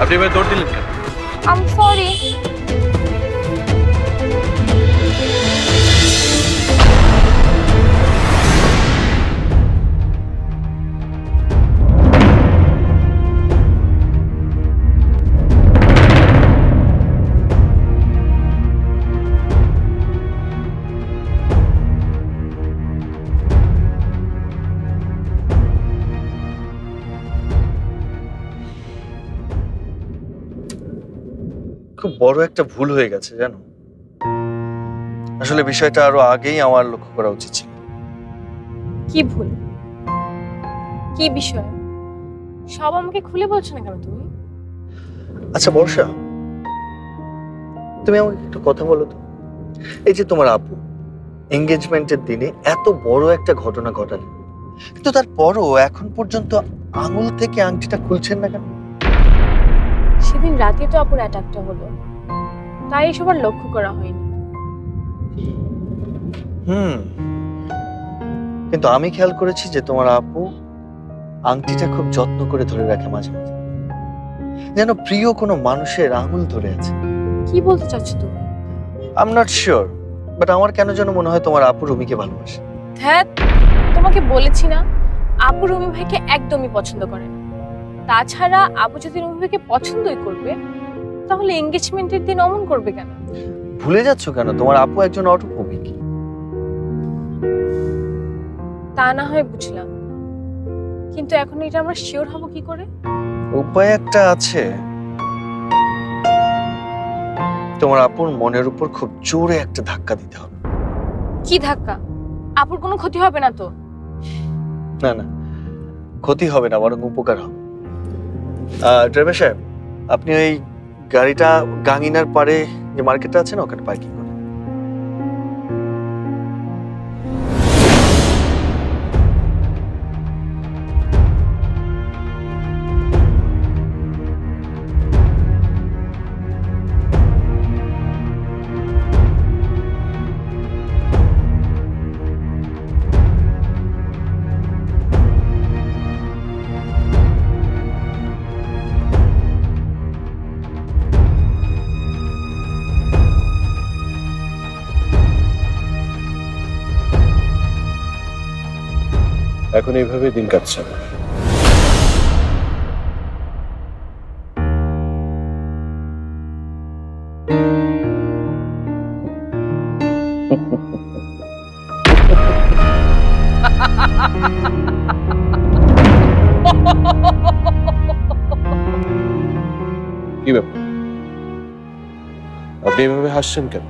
আপনি এবার দৌড় দিলেন কেন? I am sorry. খুব বড় একটা ভুল হয়ে গেছে জানো। আসলে বিষয়টা আরো আগেই আমার লক্ষ্য করা উচিত ছিল। কি ভুল? কি বিষয়? সব আমাকে খুলে বলছো না কেন তুমি? আচ্ছা বর্ষা, তুমি আমাকে একটু কথা বলো তো। এই যে তোমার আপু এঙ্গেজমেন্টের দিনে এত বড় একটা ঘটনা ঘটালেন, কিন্তু তারপরও এখন পর্যন্ত আঙুল থেকে আংটিটা খুলছেন না কেন? সেদিন রাতে তো আপুর অ্যাটাকটা হলো, তাই এসব আর লক্ষ্য করা হয়নি। কিন্তু আমি খেয়াল করেছি যে তোমার আপু আংটিটা খুব যত্ন করে ধরে রাখে মাঝে মাঝে, যেন প্রিয় কোনো মানুষের আঙুল ধরে আছে। কি বলতে চাচ্ছ তুমি? I am not sure, but আমার কেন যেন মনে হয় তোমার আপু রুমিকে ভালোবাসে। ধ্যাত, তোমাকে বলেছি না আপু রুমি ভাইকে একদমই পছন্দ করে না। তাছাড়া আপু যদি রুমি ভাইকে পছন্দই করবে তাহলে এঙ্গেজমেন্টের দিন অমন করবে কেন? ভুলে যাচ্ছ কেন তোমার আপু একজন অটোপ্রমিক। তা না হয় বুঝলাম, কিন্তু এখন এটা আমরা শিওর হব কি করে? উপায় একটা আছে। তোমার আপুর মনের উপর খুব জোরে একটা ধাক্কা দিতে হবে। কি ধাক্কা? আপুর কোনো ক্ষতি হবে না তো? না না, ক্ষতি হবে না, বরং উপকার হবে। ড্রাইভার সাহেব, আপনি ওই গাড়িটা গাঙ্গিনার পারে যে মার্কেটটা আছে না, ওখানে পার্কিং করুন। এখন এইভাবে দিন কাটছে না। কি ব্যাপার, আপনি এভাবে হাসছেন কেন?